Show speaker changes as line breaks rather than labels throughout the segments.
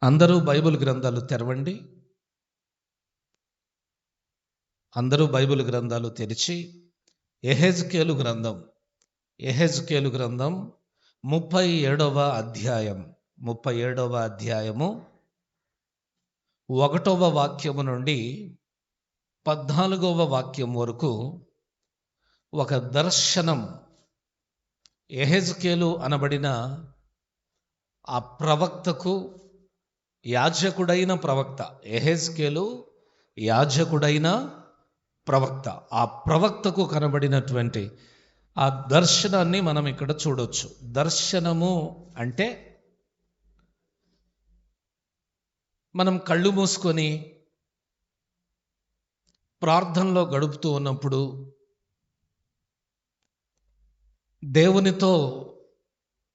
అందరూ బైబిల్ గ్రంథాలు తెరవండి. అందరూ బైబిల్ గ్రంథాలు తెరిచి యెహెజ్కేలు గ్రంథం 37వ అధ్యాయం 37వ అధ్యాయము 1వ వాక్యము నుండి 14వ వాక్యం వరకు ఒక దర్శనం. యెహెజ్కేలు అనబడిన ఆ ప్రవక్తకు, యాజకుడైన ప్రవక్త, యెహెజ్కేలు యాజకుడైన ప్రవక్త, ఆ ప్రవక్తకు కనబడినటువంటి ఆ దర్శనాన్ని మనం ఇక్కడ చూడొచ్చు. దర్శనము అంటే మనం కళ్ళు మూసుకొని ప్రార్థనలో గడుపుతూ ఉన్నప్పుడు, దేవునితో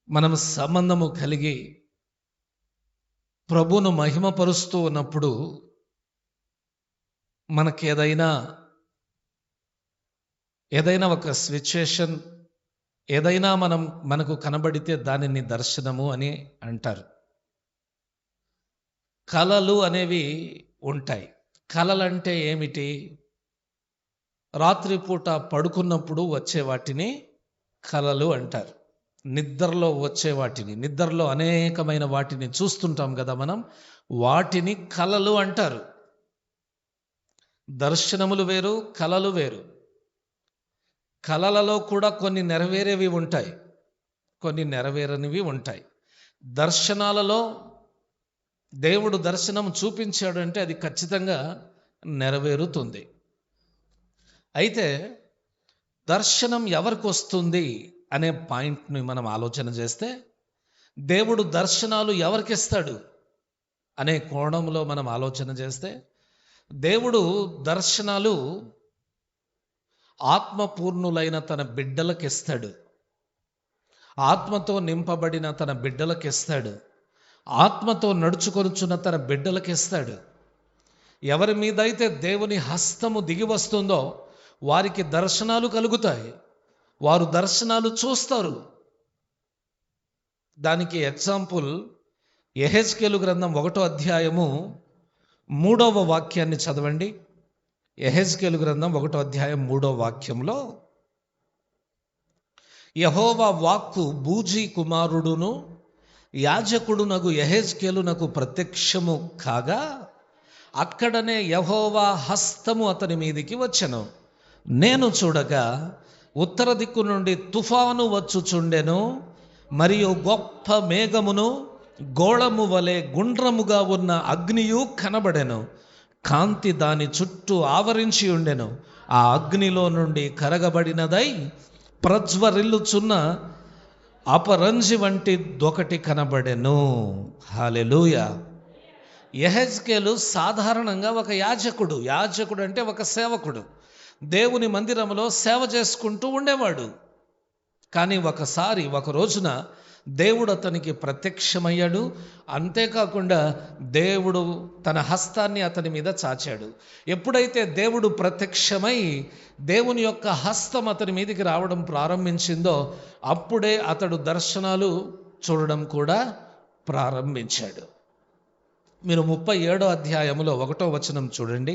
మనం సంబంధము కలిగి ప్రభువును మహిమపరుస్తూ ఉన్నప్పుడు మనకి ఏదైనా ఒక సిచ్యుయేషన్, ఏదైనా మనకు కనబడితే దానిని దర్శనము అని అంటారు. కలలు అనేవి ఉంటాయి. కలలంటే ఏమిటి? రాత్రిపూట పడుకున్నప్పుడు వచ్చే వాటిని కలలు అంటారు. నిద్రలో వచ్చే వాటిని, నిద్రలో అనేకమైన వాటిని చూస్తుంటాం కదా మనం, వాటిని కలలు అంటారు. దర్శనములు వేరు, కలలు వేరు. కలలలో కూడా కొన్ని నెరవేరేవి ఉంటాయి, కొన్ని నెరవేరనివి ఉంటాయి. దర్శనాలలో దేవుడు దర్శనం చూపించాడు అంటే అది ఖచ్చితంగా నెరవేరుతుంది. అయితే దర్శనం ఎవరికి వస్తుంది అనే పాయింట్ని మనం ఆలోచన చేస్తే, దేవుడు దర్శనాలు ఎవరికి ఇస్తాడు అనే కోణంలో మనం ఆలోచన చేస్తే, దేవుడు దర్శనాలు ఆత్మపూర్ణులైన తన బిడ్డలకు ఇస్తాడు. ఆత్మతో నింపబడిన తన బిడ్డలకు ఇస్తాడు. ఆత్మతో నడుచుకొనుచున్న తన బిడ్డలకు ఇస్తాడు. ఎవరి మీదైతే దేవుని హస్తము దిగి వస్తుందో వారికి దర్శనాలు కలుగుతాయి, వారు దర్శనాలు చూస్తారు. దానికి ఎగ్జాంపుల్ యెహెజ్కేలు గ్రంథం 1వ అధ్యాయము 3వ వాక్యాన్ని చదవండి. యెహెజ్కేలు గ్రంథం 1వ అధ్యాయం 3వ వాక్యంలో, యెహోవా వాక్కు బూజీ కుమారుడును యాజకుడునగు యెహెజ్కేలునకు ప్రత్యక్షము కాగా, అక్కడనే యెహోవా హస్తము అతని మీదికి వచ్చెను. నేను చూడగా ఉత్తర దిక్కు నుండి తుఫాను వచ్చుచుండెను, మరియు గొప్ప మేఘమును గోళము వలె గుండ్రముగా ఉన్న అగ్నియు కనబడెను. కాంతి దాని చుట్టూ ఆవరించి ఉండెను. ఆ అగ్నిలో నుండి కరగబడినదై ప్రజ్వరిల్లుచున్న అపరంజి వంటి దొకటి కనబడెను. హల్లెలూయా. యెహెజ్కేలు సాధారణంగా ఒక యాజకుడు. యాజకుడు అంటే ఒక సేవకుడు. దేవుని మందిరంలో సేవ చేసుకుంటూ ఉండేవాడు. కానీ ఒక రోజున దేవుడు అతనికి ప్రత్యక్షమయ్యాడు. అంతేకాకుండా దేవుడు తన హస్తాన్ని అతని మీద చాచాడు. ఎప్పుడైతే దేవుడు ప్రత్యక్షమై దేవుని యొక్క హస్తం అతని మీదకి రావడం ప్రారంభించిందో, అప్పుడే అతడు దర్శనాలు చూడడం కూడా ప్రారంభించాడు. మీరు 37వ అధ్యాయములో 1వ వచనం చూడండి.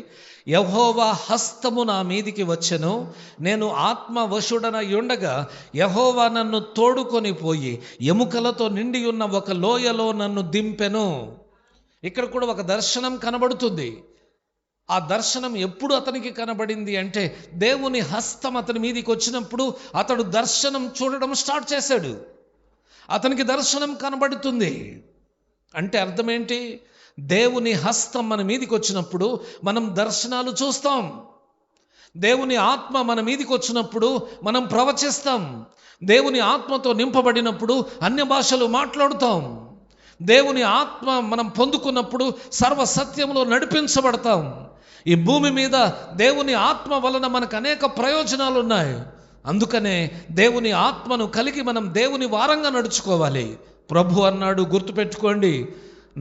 యెహోవా హస్తము నా మీదికి వచ్చెను, నేను ఆత్మవశుడనై ఉండగా యెహోవా నన్ను తోడుకొని పోయి ఎముకలతో నిండి ఉన్న ఒక లోయలో నన్ను దింపెను. ఇక్కడ కూడా ఒక దర్శనం కనబడుతుంది. ఆ దర్శనం ఎప్పుడు అతనికి కనబడింది అంటే, దేవుని హస్తం అతని మీదికి వచ్చినప్పుడు అతడు దర్శనం చూడడం స్టార్ట్ చేశాడు. అతనికి దర్శనం కనబడుతుంది అంటే అర్థం ఏంటి? దేవుని హస్తం మన మీదికి వచ్చినప్పుడు మనం దర్శనాలు చూస్తాం. దేవుని ఆత్మ మన మీదికి వచ్చినప్పుడు మనం ప్రవచిస్తాం. దేవుని ఆత్మతో నింపబడినప్పుడు అన్య భాషలు మాట్లాడుతాం. దేవుని ఆత్మ మనం పొందుకున్నప్పుడు సర్వ సత్యంలో నడిపించబడతాం. ఈ భూమి మీద దేవుని ఆత్మ వలన మనకు అనేక ప్రయోజనాలు ఉన్నాయి. అందుకనే దేవుని ఆత్మను కలిగి మనం దేవుని వారంగా నడుచుకోవాలి. ప్రభు అన్నాడు, గుర్తుపెట్టుకోండి,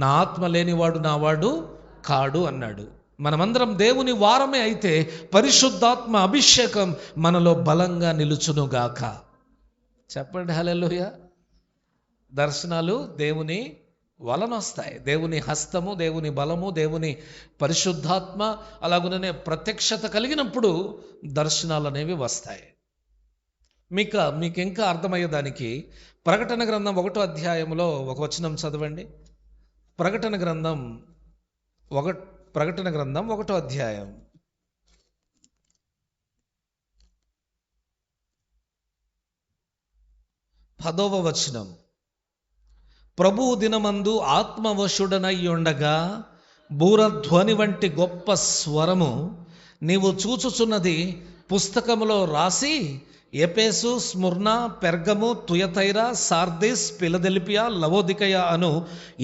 నా ఆత్మ లేనివాడు నావాడు కాడు అన్నాడు. మనమందరం దేవుని వారమే అయితే పరిశుద్ధాత్మ అభిషేకం మనలో బలంగా నిలుచునుగాక. చెప్పండి హల్లెలూయా. దర్శనాలు దేవుని వలన వస్తాయి. దేవుని హస్తము, దేవుని బలము, దేవుని పరిశుద్ధాత్మ అలాగుననే ప్రత్యక్షత కలిగినప్పుడు దర్శనాలు అనేవి వస్తాయి. మీకు ఇంకా అర్థమయ్యేదానికి ప్రకటన గ్రంథం 1వ అధ్యాయంలో ఒక వచనం చదవండి. ప్రకటన గ్రంథం 1వ అధ్యాయం 10వ వచనం. ప్రభువు దినమందు ఆత్మవశుడనై ఉండగా బూరధ్వని వంటి గొప్ప స్వరము నీవు చూచుచున్నది పుస్తకములో రాసి Ephesus, Smyrna, Pergamum, Thyatira, Sardis, Philadelphia, Laodicea అను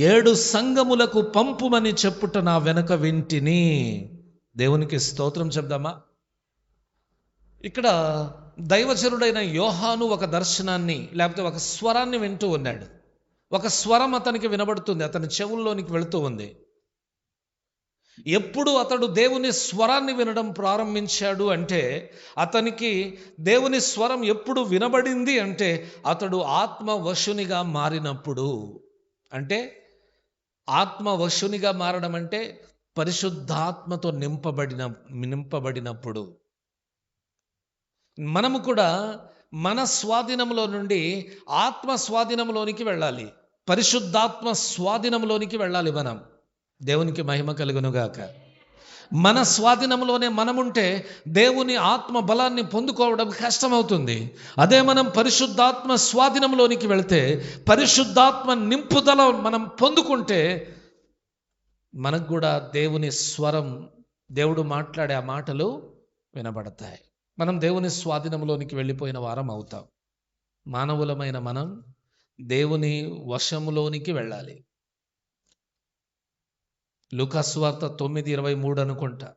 7 సంఘములకు పంపుమని చెప్పుట నా వెనక వింటిని. దేవునికి స్తోత్రం చెప్దామా. ఇక్కడ దైవజనుడైన యోహాను ఒక దర్శనాన్ని లేకపోతే ఒక స్వరాన్ని వింటూ ఉన్నాడు. ఒక స్వరం అతనికి వినబడుతుంది, అతని చెవుల్లోనికి వెళుతూ ఉంది. ఎప్పుడు అతడు దేవుని స్వరాన్ని వినడం ప్రారంభించాడు అంటే, అతనికి దేవుని స్వరం ఎప్పుడు వినబడింది అంటే అతడు ఆత్మవశునిగా మారినప్పుడు. అంటే ఆత్మవశునిగా మారడం అంటే పరిశుద్ధాత్మతో నింపబడినప్పుడు. మనము కూడా మన స్వాధీనంలో నుండి ఆత్మ స్వాధీనంలోనికి వెళ్ళాలి, పరిశుద్ధాత్మ స్వాధీనంలోనికి వెళ్ళాలి మనం. దేవునికి మహిమ కలుగునుగాక. మన స్వాధీనంలోనే మనముంటే దేవుని ఆత్మ బలాన్ని పొందుకోవడం కష్టమవుతుంది. అదే మనం పరిశుద్ధాత్మ స్వాధీనంలోనికి వెళితే, పరిశుద్ధాత్మ నింపుదల మనం పొందుకుంటే మనకు కూడా దేవుని స్వరం, దేవుడు మాట్లాడే ఆ మాటలు వినబడతాయి. మనం దేవుని స్వాధీనంలోనికి వెళ్ళిపోయిన వారం అవుతాం. మానవులమైన మనం దేవుని వశములోనికి వెళ్ళాలి. లూకా సువార్త 9:23 అనుకుంటా.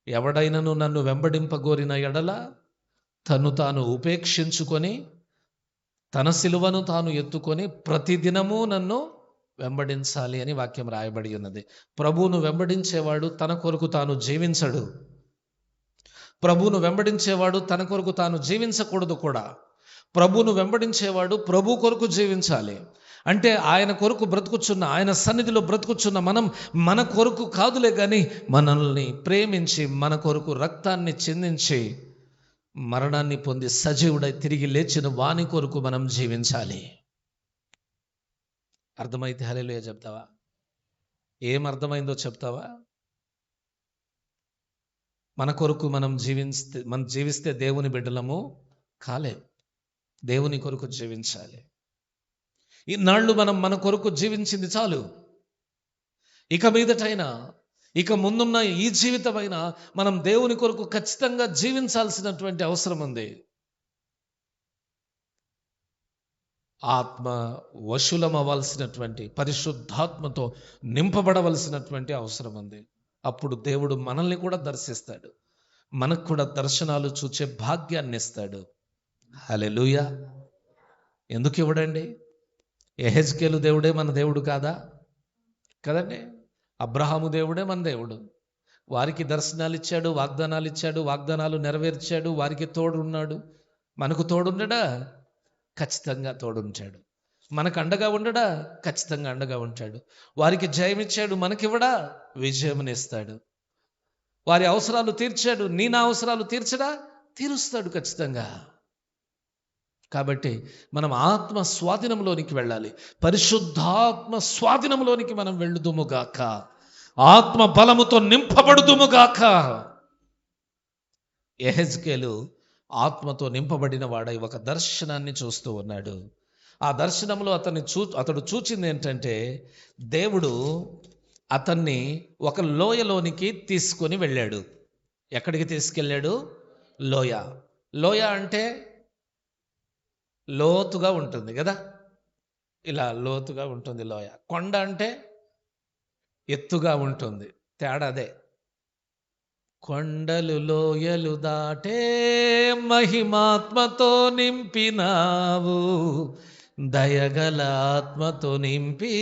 ఎవడైనను నన్ను వెంబడింపగోరిన ఎడల తను తాను ఉపేక్షించుకొని తన సిలువను తాను ఎత్తుకొని ప్రతిదినము నన్ను వెంబడించాలి అని వాక్యం రాయబడి ఉన్నది. ప్రభువును వెంబడించేవాడు తన కొరకు తాను జీవించడు. ప్రభువును వెంబడించేవాడు తన కొరకు తాను జీవించకూడదు కూడా. ప్రభువును వెంబడించేవాడు ప్రభు కొరకు జీవించాలి. అంటే ఆయన కొరకు బ్రతుకుచున్న, ఆయన సన్నిధిలో బ్రతుకుచున్న మనం మన కొరకు కాదులే కానీ మనల్ని ప్రేమించి మన కొరకు రక్తాన్ని చిందించి మరణాన్ని పొంది సజీవుడై తిరిగి లేచిన వాని కొరకు మనం జీవించాలి. అర్థమైతే హల్లెలూయా చెప్తావా? ఏం అర్థమైందో చెప్తావా? మన కొరకు మనం జీవిస్తే దేవుని బిడ్డలము కాలే. దేవుని కొరకు జీవించాలి. ఈనాళ్ళు మనం మన కొరకు జీవించింది చాలు. ఇక మీదటైనా, ఇక ముందున్న ఈ జీవితమైనా మనం దేవుని కొరకు ఖచ్చితంగా జీవించాల్సినటువంటి అవసరం ఉంది. ఆత్మ వశులం అవ్వాల్సినటువంటి, పరిశుద్ధాత్మతో నింపబడవలసినటువంటి అవసరం ఉంది. అప్పుడు దేవుడు మనల్ని కూడా దర్శిస్తాడు, మనకు కూడా దర్శనాలు చూచే భాగ్యాన్ని ఇస్తాడు. హల్లెలూయా. ఎందుకు ఇవ్వడండి? యెహెజ్కేలు దేవుడే మన దేవుడు కాదా? కదండి. అబ్రహాము దేవుడే మన దేవుడు. వారికి దర్శనాలు ఇచ్చాడు, వాగ్దానాలు ఇచ్చాడు, వాగ్దానాలు నెరవేర్చాడు, వారికి తోడున్నాడు. మనకు తోడుండడా? ఖచ్చితంగా తోడుంటాడు. మనకు అండగా ఉండడా? ఖచ్చితంగా అండగా ఉంటాడు. వారికి జయం ఇచ్చాడు, మనకివ్వడా? విజయమునిస్తాడు. వారి అవసరాలు తీర్చాడు, నా అవసరాలు తీర్చడా? తీరుస్తాడు ఖచ్చితంగా. కాబట్టి మనం ఆత్మ స్వాధీనంలోనికి వెళ్ళాలి, పరిశుద్ధాత్మ స్వాధీనంలోనికి మనం వెళ్ళుదుముగాక, ఆత్మ బలముతో నింపబడుదుముగాక. యెహెజ్కేలు ఆత్మతో నింపబడిన వాడై ఒక దర్శనాన్ని చూస్తూ ఉన్నాడు. ఆ దర్శనంలో అతడు చూచింది ఏంటంటే, దేవుడు అతన్ని ఒక లోయలోనికి తీసుకొని వెళ్ళాడు. ఎక్కడికి తీసుకెళ్ళాడు? లోయ. లోయ అంటే లోతుగా ఉంటుంది కదా, ఇలా లోతుగా ఉంటుంది లోయ. కొండ అంటే ఎత్తుగా ఉంటుంది, తేడా అదే. కొండలు లోయలు దాటే మహిమాత్మతో నింపినావు, దయగల ఆత్మతో నింపి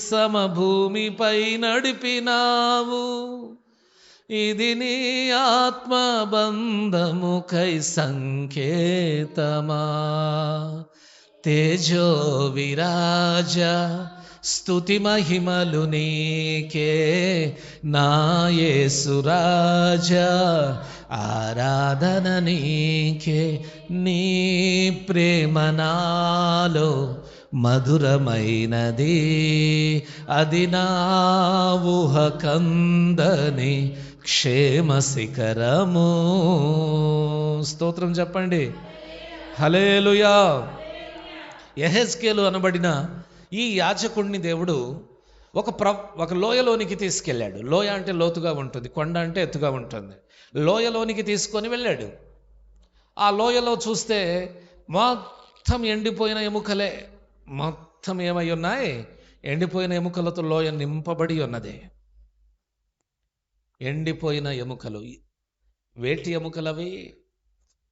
సమభూమిపై నడిపినావు. ఇది నీ ఆత్మబంధముకై సంకేతమా, తేజో విరాజ స్తుతి మహిమలు నీకే నా యేసు రాజా, ఆరాధన నీకే. నీ ప్రేమ నాలో మధురమైనది, అది నా ఊహ కందని క్షేమ శిఖరము. స్తోత్రం చెప్పండి, హల్లెలూయా. యెహెజ్కేలు అనబడిన ఈ యాజకుడిని దేవుడు ఒక లోయలోనికి తీసుకెళ్ళాడు. లోయ అంటే లోతుగా ఉంటుంది, కొండ అంటే ఎత్తుగా ఉంటుంది. లోయలోనికి తీసుకొని వెళ్ళాడు. ఆ లోయలో చూస్తే మొత్తం ఎండిపోయిన ఎముకలే. మొత్తం ఏమై ఉన్నాయి? ఎండిపోయిన ఎముకలతో లోయ నింపబడి ఉన్నది. ఎండిపోయిన ఎముకలు. వేటి ఎముకలవి?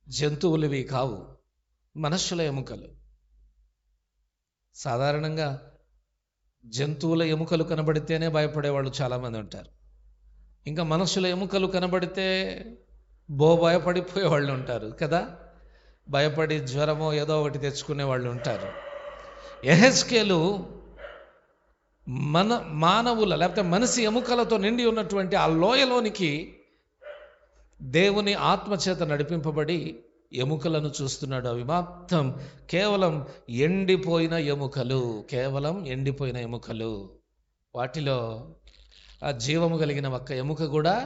జంతువులవి కావు, మనుష్యుల ఎముకలు. సాధారణంగా జంతువుల ఎముకలు కనబడితేనే భయపడేవాళ్ళు చాలామంది ఉంటారు. ఇంకా మనుషుల ఎముకలు కనబడితే భయపడిపోయే వాళ్ళు ఉంటారు కదా. భయపడి జ్వరమో ఏదో ఒకటి తెచ్చుకునే వాళ్ళు ఉంటారు. యెహెజ్కేలు మానవుల లేకపోతే మనిషి ఎముకలతో నిండి ఉన్నటువంటి ఆ లోయలోనికి దేవుని ఆత్మచేత నడిపింపబడి ఎముకలను చూస్తున్నాడు. అవి మొత్తం కేవలం ఎండిపోయిన ఎముకలు, కేవలం ఎండిపోయిన ఎముకలు. వాటిలో ఆ జీవము కలిగిన ఒక్క ఎముక కూడా,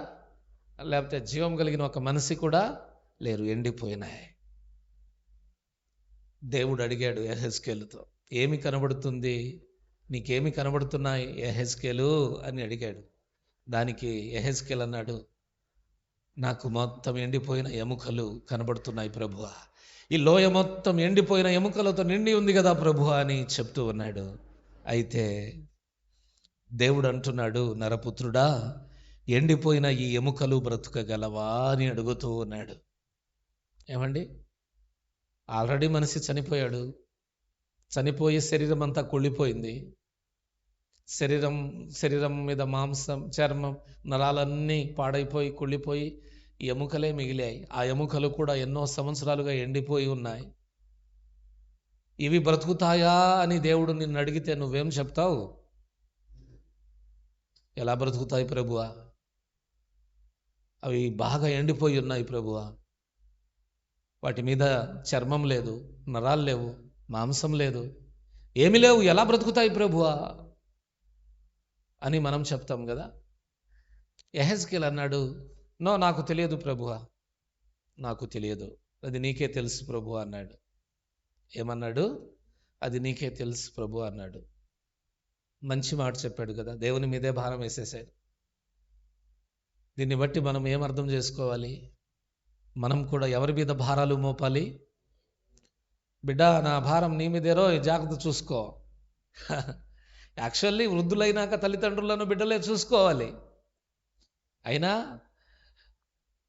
లేకపోతే జీవం కలిగిన ఒక మనిషి కూడా లేరు, ఎండిపోయినాయి. దేవుడు అడిగాడు యెహెజ్కేలుతో, ఏమి కనబడుతుంది, నీకేమి కనబడుతున్నాయి యెహెజ్కేలు అని అడిగాడు. దానికి యెహెజ్కేలు అన్నాడు, నాకు మొత్తం ఎండిపోయిన ఎముకలు కనబడుతున్నాయి ప్రభువా. ఈ లోయ మొత్తం ఎండిపోయిన ఎముకలతో నిండి ఉంది కదా ప్రభువా అని చెప్తూ ఉన్నాడు. అయితే దేవుడు అంటున్నాడు, నరపుత్రుడా, ఎండిపోయిన ఈ ఎముకలు బ్రతుకగలవా అని అడుగుతూ ఉన్నాడు. ఏమండి, ఆల్రెడీ మనిషి చనిపోయాడు. చనిపోయి శరీరం అంతా కుళ్ళిపోయింది. శరీరం మీద మాంసం, చర్మం, నరాలన్నీ పాడైపోయి కుళ్ళిపోయి ఎముకలే మిగిలాయి. ఆ ఎముకలు కూడా ఎన్నో సంవత్సరాలుగా ఎండిపోయి ఉన్నాయి. ఇవి బ్రతుకుతాయా అని దేవుడు నిన్ను అడిగితే నువ్వేం చెప్తావు? ఎలా బ్రతుకుతాయి ప్రభువా? అవి బాగా ఎండిపోయి ఉన్నాయి ప్రభువా. వాటి మీద చర్మం లేదు, నరాలు లేవు, మాంసం లేదు, ఏమీ లేవు, ఎలా బ్రతుకుతాయి ప్రభువా అని మనం చెప్తాం కదా. యెహెజ్కేలు అన్నాడు, నాకు తెలియదు ప్రభువా, నాకు తెలియదు, అది నీకే తెలుసు ప్రభువా అన్నాడు. ఏమన్నాడు? అది నీకే తెలుసు ప్రభువా అన్నాడు. మంచి మాట చెప్పాడు కదా, దేవుని మీదే భారం వేసేసాడు. దీన్ని బట్టి మనం ఏం అర్థం చేసుకోవాలి? మనం కూడా ఎవరి మీద భారాలు మోపాలి? బిడ్డ, నా భారం నీ మీదేరో, జాగ్రత్త చూసుకో. యాక్చువల్లీ వృద్ధులైనాక తల్లిదండ్రులను బిడ్డలే చూసుకోవాలి. అయినా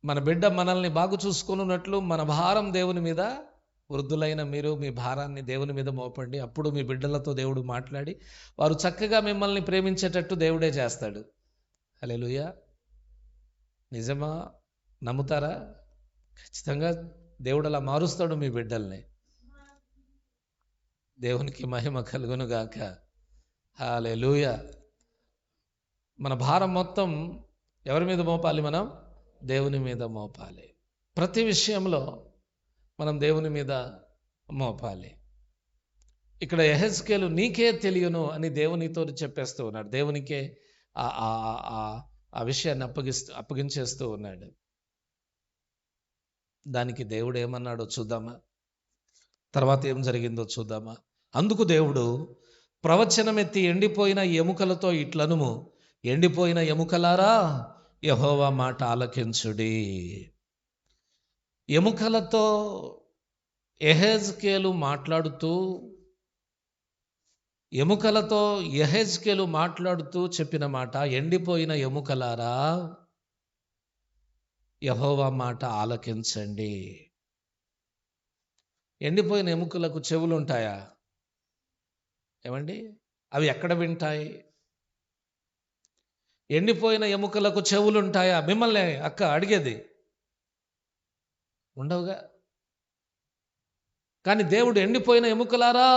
మన బిడ్డ మనల్ని బాగు చూసుకున్నట్లు మన భారం దేవుని మీద, వృద్ధులైన మీరు మీ భారాన్ని దేవుని మీద మోపండి. అప్పుడు మీ బిడ్డలతో దేవుడు మాట్లాడి వారు చక్కగా మిమ్మల్ని ప్రేమించేటట్టు దేవుడే చేస్తాడు. హల్లెలూయా. నిజమా? నమ్ముతారా? ఖచ్చితంగా దేవుడు అలా మారుస్తాడు మీ బిడ్డల్ని. దేవునికి మహిమ కలుగును గాక. హల్లెలూయా. మన భారం మొత్తం ఎవరి మీద మోపాలి? మనం దేవుని మీద మోపాలి. ప్రతి విషయంలో మనం దేవుని మీద మోపాలి. ఇక్కడ యెహెజ్కేలు నీకే తెలియను అని దేవునితో చెప్పేస్తూ ఉన్నాడు. దేవునికే ఆ విషయాన్ని అప్పగించేస్తూ ఉన్నాడు. దానికి దేవుడు ఏమన్నాడో చూద్దామా? తర్వాత ఏం జరిగిందో చూద్దామా? అందుకు దేవుడు ప్రవచనమెత్తి ఎండిపోయిన ఎముకలతో ఇట్లనుము, ఎండిపోయిన ఎముకలారా యెహోవా మాట ఆలకించుడి. ఎముకలతో యెహెజ్కేలు మాట్లాడుతూ చెప్పిన మాట, ఎండిపోయిన ఎముకలారా యెహోవా మాట ఆలకించండి. ఎండిపోయిన ఎముకలకు చెవులు ఉంటాయా? ఏమండి, అవి ఎక్కడ వింటాయి? ఎండిపోయిన ఎముకలకు చెవులు ఉంటాయా? మిమ్మల్ని అక్క అడిగేది. ఉండవుగా. కానీ దేవుడు ఎండిపోయిన ఎముకలారా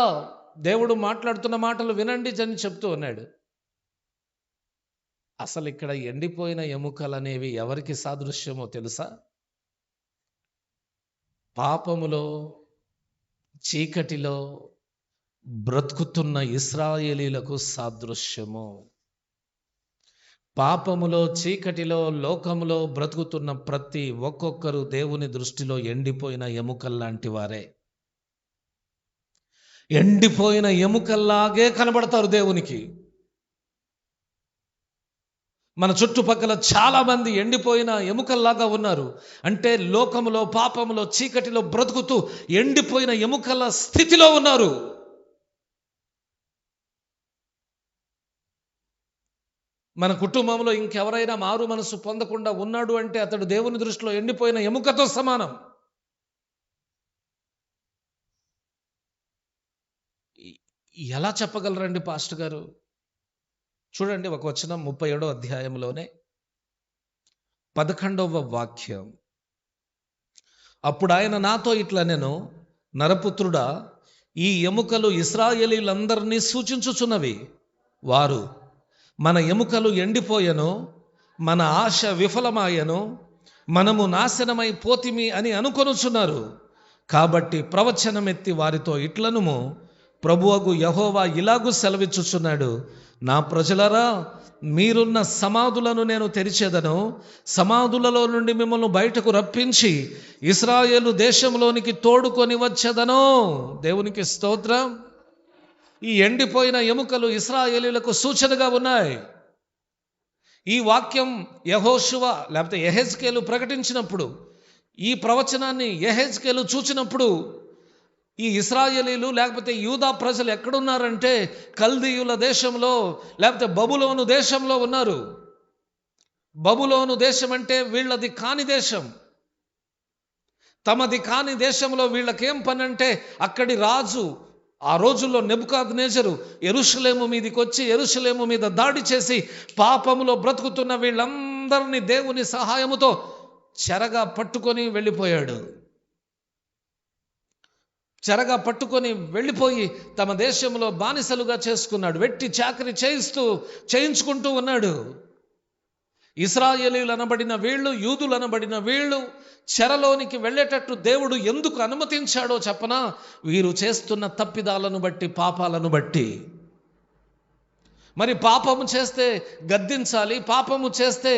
దేవుడు మాట్లాడుతున్న మాటలు వినండి అని చెప్తూ ఉన్నాడు. అసలు ఇక్కడ ఎండిపోయిన ఎముకలు అనేవి ఎవరికి సాదృశ్యమో తెలుసా? పాపములో, చీకటిలో బ్రతుకుతున్న ఇశ్రాయేలీలకు సాదృశ్యము. పాపములో, చీకటిలో, లోకములో బ్రతుకుతున్న ప్రతి ఒక్కొక్కరు దేవుని దృష్టిలో ఎండిపోయిన ఎముకల్లాంటి వారే. ఎండిపోయిన ఎముకల్లాగే కనబడతారు దేవునికి. మన చుట్టుపక్కల చాలా మంది ఎండిపోయిన ఎముకల్లాగా ఉన్నారు. అంటే లోకములో, పాపములో, చీకటిలో బ్రతుకుతూ ఎండిపోయిన ఎముకల స్థితిలో ఉన్నారు. మన కుటుంబంలో ఇంకెవరైనా మారు మనసు పొందకుండా ఉన్నాడు అంటే అతడు దేవుని దృష్టిలో ఎండిపోయిన ఎముకతో సమానం. ఎలా చెప్పగలరండి పాస్టర్ గారు? చూడండి, ఒక వచనం 37వ అధ్యాయంలోనే 11వ వాక్యం. అప్పుడు ఆయన నాతో ఇట్లనెను, నరపుత్రుడా, ఈ ఎముకలు ఇశ్రాయేలీయులందరినీ సూచించుచున్నవి. వారు, మన ఎముకలు ఎండిపోయెను, మన ఆశ విఫలమాయెను, మనము నాశనమై పోతిమి అని అనుకొనుచున్నారు. కాబట్టి ప్రవచనమెత్తి వారితో ఇట్లనుము, ప్రభువగు యెహోవా ఇలాగు సెలవిచ్చుచున్నాడు, నా ప్రజలరా, మీరున్న సమాధులను నేను తెరిచెదను, సమాధులలో నుండి మిమ్మల్ని బయటకు రప్పించి ఇశ్రాయేలు దేశంలోనికి తోడుకొని వచ్చేదను. దేవునికి స్తోత్రం. ఈ ఎండిపోయిన ఎముకలు ఇశ్రాయేలీయులకు సూచనగా ఉన్నాయి. ఈ వాక్యం యెహోషువ లేకపోతే యెహెజ్కేలు ప్రకటించినప్పుడు, ఈ ప్రవచనాన్ని యెహెజ్కేలు చూచినప్పుడు, ఈ ఇశ్రాయేలీలు లేకపోతే యూదా ప్రజలు ఎక్కడున్నారంటే కల్దీయుల దేశంలో లేకపోతే బబులోను దేశంలో ఉన్నారు. బబులోను దేశం అంటే వీళ్ళది కాని దేశం. తమది కాని దేశంలో వీళ్ళకేం పని అంటే, అక్కడి రాజు ఆ రోజుల్లో నెబుకద్నెజరు యెరూషలేము మీదకి వచ్చి యెరూషలేము మీద దాడి చేసి పాపములో బ్రతుకుతున్న వీళ్ళందరినీ దేవుని సహాయముతో చెరగా పట్టుకొని వెళ్ళిపోయాడు. చెరగా పట్టుకొని వెళ్ళిపోయి తమ దేశంలో బానిసలుగా చేసుకున్నాడు. వెట్టి చాకరీ చేయించుకుంటూ ఉన్నాడు. ఇశ్రాయేలీయులు అనబడిన వీళ్ళు, యూదులు అనబడిన వీళ్ళు చెరలోనికి వెళ్ళేటట్టు దేవుడు ఎందుకు అనుమతించాడో చెప్పనా? వీరు చేస్తున్న తప్పిదాలను బట్టి, పాపాలను బట్టి. మరి పాపము చేస్తే గద్దించాలి, పాపము చేస్తే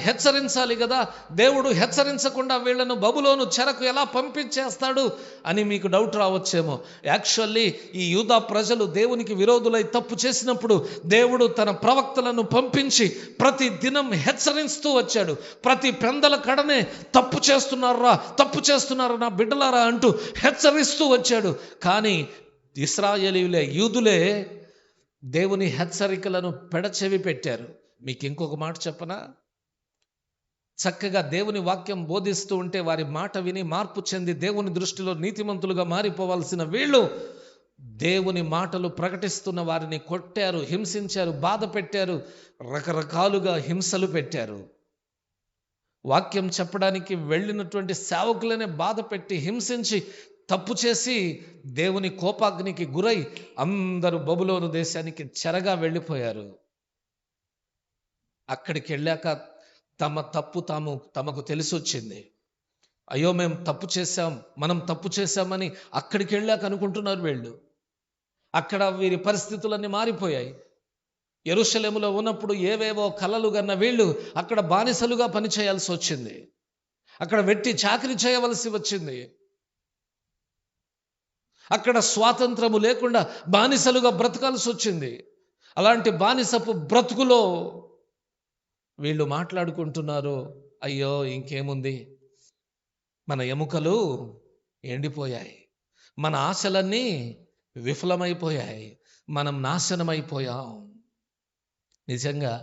హెచ్చరించాలి కదా. దేవుడు హెచ్చరించకుండా వీళ్ళను బబులోను చెరకు ఎలా పంపించేస్తాడు అని మీకు డౌట్ రావచ్చేమో. యాక్చువల్లీ ఈ యూదా ప్రజలు దేవునికి విరోధులై తప్పు చేసినప్పుడు దేవుడు తన ప్రవక్తలను పంపించి ప్రతి దినం హెచ్చరిస్తూ వచ్చాడు. ప్రతి పెందల కడనే తప్పు చేస్తున్నారు నా బిడ్డలారా అంటూ హెచ్చరిస్తూ వచ్చాడు. కానీ ఇశ్రాయేలీయులే, యూదులే దేవుని హెచ్చరికలను పెడచెవి పెట్టారు. మీకు ఇంకొక మాట చెప్పనా? చక్కగా దేవుని వాక్యం బోధిస్తూ ఉంటే వారి మాట విని మార్పు చెంది దేవుని దృష్టిలో నీతిమంతులుగా మారిపోవాల్సిన వీళ్ళు దేవుని మాటలు ప్రకటిస్తున్న వారిని కొట్టారు, హింసించారు, బాధ పెట్టారు, రకరకాలుగా హింసలు పెట్టారు. వాక్యం చెప్పడానికి వెళ్ళినటువంటి సేవకులనే బాధ పెట్టి హింసించి తప్పు చేసి దేవుని కోపాగ్నికి గురై అందరూ బబులోను దేశానికి చెరగా వెళ్ళిపోయారు. అక్కడికి వెళ్ళాక తమ తప్పు తమకు తెలిసి వచ్చింది. అయ్యో మేము మనం తప్పు చేశామని అక్కడికి వెళ్ళాక అనుకుంటున్నారు వీళ్ళు. అక్కడ వీరి పరిస్థితులన్నీ మారిపోయాయి. యెరూషలేములో ఉన్నప్పుడు ఏవేవో కలలు గన్న వీళ్ళు అక్కడ బానిసలుగా పనిచేయాల్సి వచ్చింది. అక్కడ వెట్టి చాకరీ చేయవలసి వచ్చింది. అక్కడ స్వాతంత్రము లేకుండా బానిసలుగా బ్రతకాల్సి వచ్చింది. అలాంటి బానిసపు బ్రతుకులో వీళ్ళు మాట్లాడుకుంటున్నారు, అయ్యో ఇంకేముంది, మన ఎముకలు ఎండిపోయాయి, మన ఆశలన్నీ విఫలమైపోయాయి, మనం నాశనమైపోయాం. నిజంగా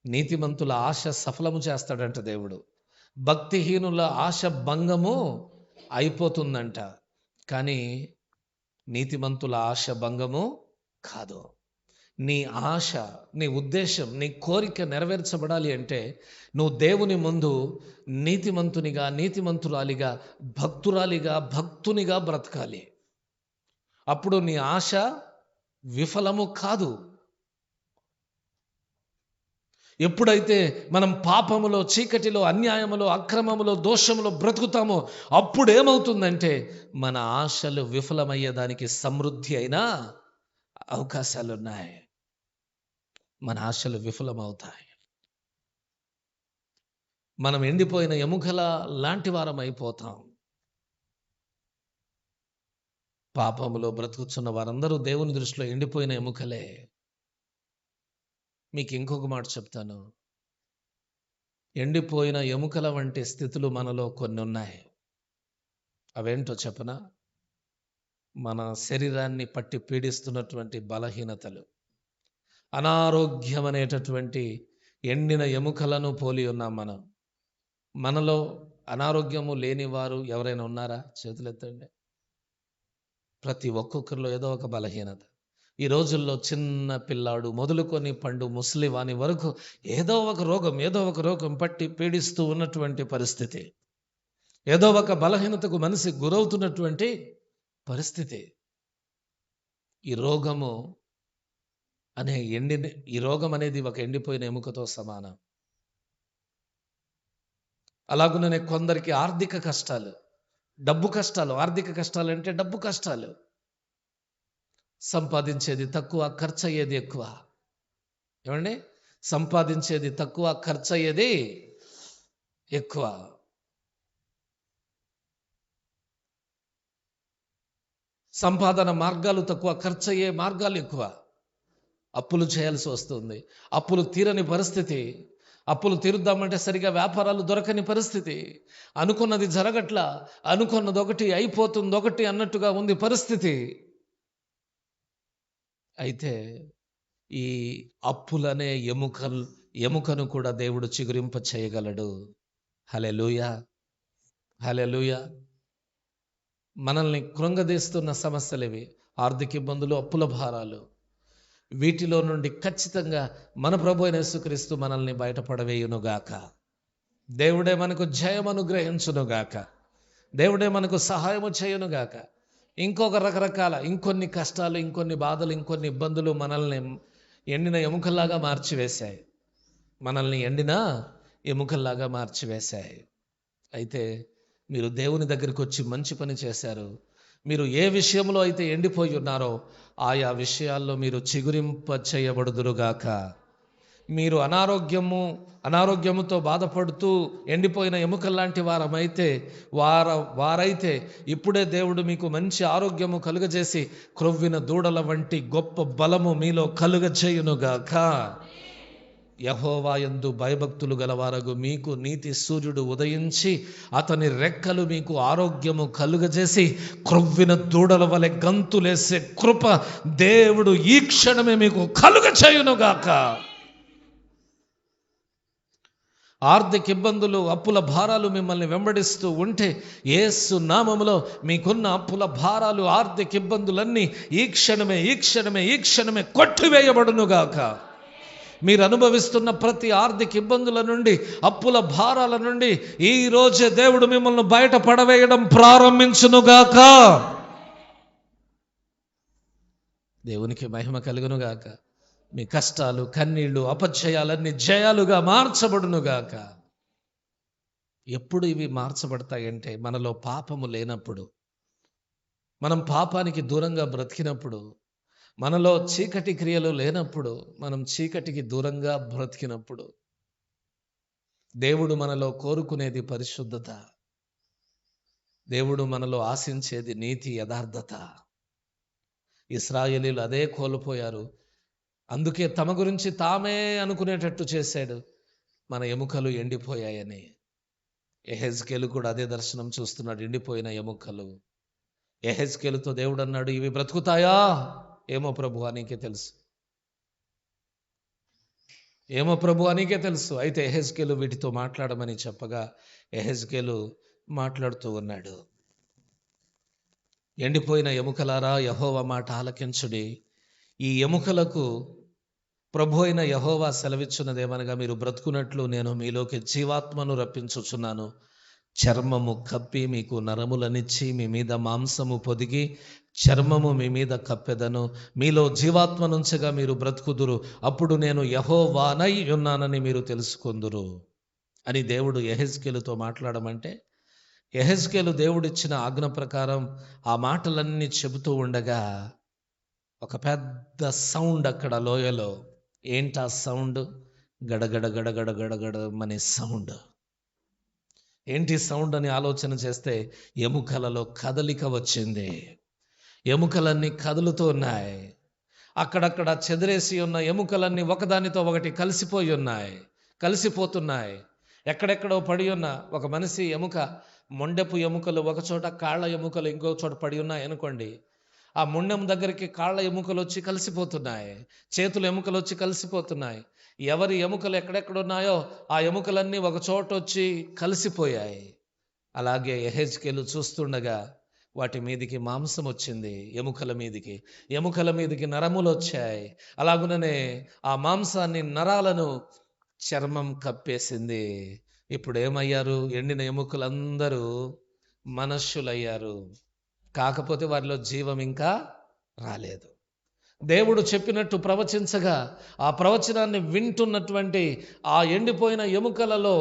నీతిమంతుల ఆశ సఫలము చేస్తాడంట దేవుడు. భక్తిహీనుల ఆశ భంగము అయిపోతుందంట. కానీ నీతిమంతుల ఆశ భంగము కాదు. నీ ఆశ, నీ ఉద్దేశం, నీ కోరిక నెరవేర్చబడాలి అంటే నువ్వు దేవుని ముందు నీతిమంతునిగా, నీతిమంతురాలిగా, భక్తురాలిగా, భక్తునిగా బ్రతకాలి. అప్పుడు నీ ఆశ విఫలము కాదు. ఎప్పుడైతే మనం పాపములో, చీకటిలో, అన్యాయములో, అక్రమములో, దోషములో బ్రతుకుతామో అప్పుడు ఏమవుతుందంటే మన ఆశలు విఫలమయ్యేదానికి సమృద్ధి అయినా అవకాశాలున్నాయి. మన ఆశలు విఫలమవుతాయి. మనం ఎండిపోయిన ఎముకల లాంటి వారం అయిపోతాం. పాపములో బ్రతుకుతున్న వారందరూ దేవుని దృష్టిలో ఎండిపోయిన ఎముకలే. మీకు ఇంకొక మాట చెప్తాను. ఎండిపోయిన ఎముకల వంటి స్థితులు మనలో కొన్ని ఉన్నాయి. అవేంటో చెప్పనా? మన శరీరాన్ని పట్టి పీడిస్తున్నటువంటి బలహీనతలు, అనారోగ్యం అనేటటువంటి ఎండిన ఎముకలను పోలి ఉన్నాం మనం. మనలో అనారోగ్యము లేని వారు ఎవరైనా ఉన్నారా? చేతులెత్తండి. ప్రతి ఒక్కొక్కరిలో ఏదో ఒక బలహీనత. ఈ రోజుల్లో చిన్న పిల్లాడు మొదలుకొని పండు ముసలివాని వరకు ఏదో ఒక రోగం పట్టి పీడిస్తూ ఉన్నటువంటి పరిస్థితి, ఏదో ఒక బలహీనతకు మనిషి గురవుతున్నటువంటి పరిస్థితి. ఈ రోగం అనేది ఒక ఎండిపోయిన ఎముకతో సమానం. అలాగుననే కొందరికి ఆర్థిక కష్టాలు, డబ్బు కష్టాలు. ఆర్థిక కష్టాలు అంటే డబ్బు కష్టాలు. సంపాదించేది తక్కువ, ఖర్చు అయ్యేది ఎక్కువ. ఏమండి? సంపాదించేది తక్కువ, ఖర్చు అయ్యేది ఎక్కువ. సంపాదన మార్గాలు తక్కువ, ఖర్చు అయ్యే మార్గాలు ఎక్కువ. అప్పులు చేయాల్సి వస్తుంది. అప్పులు తీరని పరిస్థితి. అప్పులు తీరుద్దామంటే సరిగా వ్యాపారాలు దొరకని పరిస్థితి. అనుకున్నది జరగట్లా, అనుకున్నది ఒకటి అయిపోతుంది ఒకటి అన్నట్టుగా ఉంది పరిస్థితి. అయితే ఈ అప్పులనే ఎముకను కూడా దేవుడు చిగురింప చేయగలడు. హల్లెలూయా, హల్లెలూయా. మనల్ని కృంగదీస్తున్న సమస్యలేవి, ఆర్థిక ఇబ్బందులు, అప్పుల భారాలు. వీటిలో నుండి ఖచ్చితంగా మన ప్రభు అయిన యేసుక్రీస్తు మనల్ని బయటపడవేయునుగాక. దేవుడే మనకు జయం అనుగ్రహించునుగాక. దేవుడే మనకు సహాయము చేయునుగాక. ఇంకొన్ని కష్టాలు, ఇంకొన్ని బాధలు, ఇంకొన్ని ఇబ్బందులు మనల్ని ఎండిన ఎముకల్లాగా మార్చివేశాయి. అయితే మీరు దేవుని దగ్గరికి వచ్చి మంచి పని చేశారు. మీరు ఏ విషయంలో అయితే ఎండిపోయి ఉన్నారో ఆయా విషయాల్లో మీరు చిగురింప చేయబడుదురుగాక. మీరు అనారోగ్యముతో బాధపడుతూ ఎండిపోయిన ఎముకల్లాంటి వారైతే ఇప్పుడే దేవుడు మీకు మంచి ఆరోగ్యము కలుగజేసి క్రొవ్విన దూడల వంటి గొప్ప బలము మీలో కలుగజేయునుగాక. యెహోవా యందు భయభక్తులు గలవారగు మీకు నీతి సూర్యుడు ఉదయించి అతని రెక్కలు మీకు ఆరోగ్యము కలుగజేసి క్రొవ్విన దూడల వలె గంతులేసే కృప దేవుడు ఈ క్షణమే మీకు కలుగజేయునుగాక. ఆర్థిక ఇబ్బందులు, అప్పుల భారాలు మిమ్మల్ని వెంబడిస్తూ ఉంటే యేసు నామములో మీకున్న అప్పుల భారాలు, ఆర్థిక ఇబ్బందులన్నీ ఈ క్షణమే కొట్టివేయబడునుగాక. మీరు అనుభవిస్తున్న ప్రతి ఆర్థిక ఇబ్బందుల నుండి, అప్పుల భారాల నుండి ఈ రోజే దేవుడు మిమ్మల్ని బయట పడవేయడం ప్రారంభించునుగాక. దేవునికి మహిమ కలుగునుగాక. మీ కష్టాలు, కన్నీళ్లు, అపజయాలన్నీ జయాలుగా మార్చబడునుగాక. ఎప్పుడు ఇవి మార్చబడతాయంటే మనలో పాపము లేనప్పుడు, మనం పాపానికి దూరంగా బ్రతికినప్పుడు, మనలో చీకటి క్రియలు లేనప్పుడు, మనం చీకటికి దూరంగా బ్రతికినప్పుడు. దేవుడు మనలో కోరుకునేది పరిశుద్ధత. దేవుడు మనలో ఆశించేది నీతి, యథార్థత. ఇశ్రాయేలీయులు అదే కోల్పోయారు. అందుకే తమ గురించి తామే అనుకునేటట్టు చేశాడు, మన ఎముకలు ఎండిపోయాయని. యెహెజ్కేలు కూడా అదే దర్శనం చూస్తున్నాడు, ఎండిపోయిన ఎముకలు. యెహెజ్కేలుతో దేవుడు అన్నాడు, ఇవి బ్రతుకుతాయా? ఏమో ప్రభువా నీకే తెలుసు. అయితే యెహెజ్కేలు వీటితో మాట్లాడమని చెప్పగా యెహెజ్కేలు మాట్లాడుతూ ఉన్నాడు. ఎండిపోయిన ఎముకలారా, యెహోవా మాట ఆలకించుడి. ఈ ఎముకలకు ప్రభు అయిన యెహోవా సెలవిచ్చున్నదేమనగా, మీరు బ్రతుకున్నట్లు నేను మీలోకి జీవాత్మను రప్పించుచున్నాను. చర్మము కప్పి మీకు నరములనిచ్చి మీ మీద మాంసము పొదిగి చర్మము మీ మీద కప్పెదను, మీలో జీవాత్మనుంచగా మీరు బ్రతుకుదురు, అప్పుడు నేను యెహోవానై ఉన్నానని మీరు తెలుసుకొందురు అని దేవుడు యెహెజ్కేలుతో మాట్లాడమంటే, యెహెజ్కేలు దేవుడిచ్చిన ఆజ్ఞ ప్రకారం ఆ మాటలన్నీ చెబుతూ ఉండగా ఒక పెద్ద సౌండ్ అక్కడ లోయలో. ఏంటా సౌండ్? గడగడ గడగడ గడగడ అనే సౌండ్. ఏంటి సౌండ్ అని ఆలోచన చేస్తే ఎముకలలో కదలిక వచ్చింది. ఎముకలన్నీ కదులుతూ ఉన్నాయి. అక్కడక్కడ చెదిరేసి ఉన్న ఎముకలన్నీ ఒకదానితో ఒకటి కలిసిపోతున్నాయి. ఎక్కడెక్కడో పడి ఉన్న ఒక మనిషి ఎముక, మొండెపు ఎముకలు ఒకచోట, కాళ్ళ ఎముకలు ఇంకో చోట పడి ఉన్నాయి అనుకోండి. ఆ మొండెం దగ్గరికి కాళ్ళ ఎముకలు వచ్చి కలిసిపోతున్నాయి, చేతుల ఎముకలు వచ్చి కలిసిపోతున్నాయి. ఎవరి ఎముకలు ఎక్కడెక్కడున్నాయో ఆ ఎముకలన్నీ ఒక చోట వచ్చి కలిసిపోయాయి. అలాగే యెహెజ్కేలు చూస్తుండగా వాటి మీదికి మాంసం వచ్చింది, ఎముకల మీదికి నరములు వచ్చాయి. అలాగుననే ఆ మాంసాన్ని, నరాలను చర్మం కప్పేసింది. ఇప్పుడు ఏమయ్యారు? ఎండిన ఎముకలందరూ మనుష్యులయ్యారు. కాకపోతే వారిలో జీవం ఇంకా రాలేదు. దేవుడు చెప్పినట్టు ప్రవచించగా ఆ ప్రవచనాన్ని వింటున్నటువంటి ఆ ఎండిపోయిన ఎముకలలో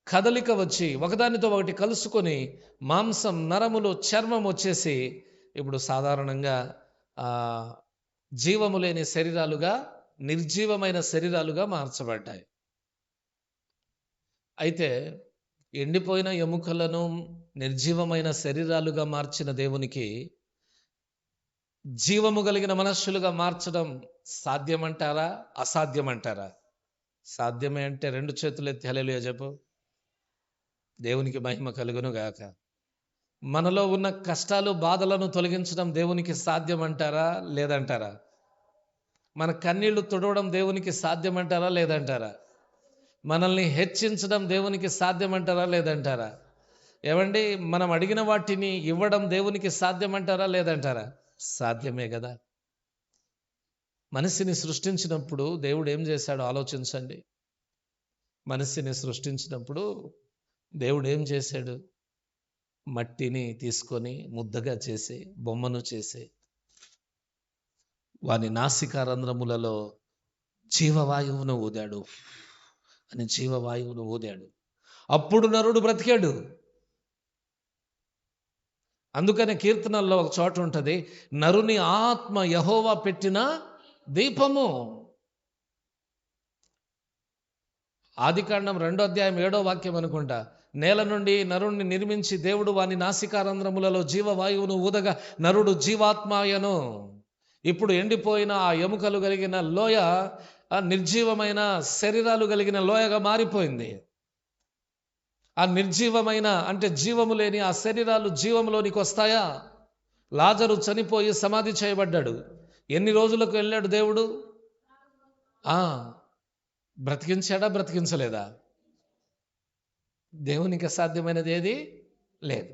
కదలిక వచ్చి ఒకదానితో ఒకటి కలుసుకొని మాంసం, నరములు, చర్మం వచ్చేసి ఇప్పుడు సాధారణంగా జీవము లేని శరీరాలుగా, నిర్జీవమైన శరీరాలుగా మార్చబడ్డాయి. అయితే ఎండిపోయిన ఎముకలను నిర్జీవమైన శరీరాలుగా మార్చిన దేవునికి జీవము కలిగిన మనుష్యులుగా మార్చడం సాధ్యమంటారా, అసాధ్యమంటారా? సాధ్యమే అంటే రెండు చేతులు ఎత్తి హల్లెలూయా చెప్పు. దేవునికి మహిమ కలుగును గాక. మనలో ఉన్న కష్టాలు, బాధలను తొలగించడం దేవునికి సాధ్యమంటారా, లేదంటారా? మన కన్నీళ్లు తుడవడం దేవునికి సాధ్యమంటారా, లేదంటారా? మనల్ని హెచ్చించడం దేవునికి సాధ్యమంటారా, లేదంటారా? ఏమండి, మనం అడిగిన వాటిని ఇవ్వడం దేవునికి సాధ్యమంటారా, లేదంటారా? సాధ్యమే కదా. మనిషిని సృష్టించినప్పుడు దేవుడు ఏం చేశాడో ఆలోచించండి. మనిషిని సృష్టించినప్పుడు దేవుడు ఏం చేశాడు? మట్టిని తీసుకొని ముద్దగా చేసి, బొమ్మను చేసి, వాని నాసికా రంధ్రములలో జీవవాయువును ఊదాడు. అప్పుడు నరుడు బ్రతికాడు. అందుకనే కీర్తనల్లో ఒక చోట ఉంటుంది, నరుని ఆత్మ యెహోవా పెట్టిన దీపము. ఆదికాండం 2వ అధ్యాయం 7వ వాక్యం అనుకుంటా. నేల నుండి నరుణ్ణి నిర్మించి దేవుడు వాని నాసికారంధ్రములలో జీవవాయువును ఊదగా నరుడు జీవాత్మాయను. ఇప్పుడు ఎండిపోయిన ఆ ఎముకలు కలిగిన లోయ నిర్జీవమైన శరీరాలు కలిగిన లోయగా మారిపోయింది. ఆ నిర్జీవమైన అంటే జీవము లేని ఆ శరీరాలు జీవములోనికి వస్తాయా? లాజరు చనిపోయి సమాధి చేయబడ్డాడు. ఎన్ని రోజులకు వెళ్ళాడు దేవుడు? బ్రతికించాడా, బ్రతికించలేదా? దేవునికి అసాధ్యమైనది ఏది లేదు.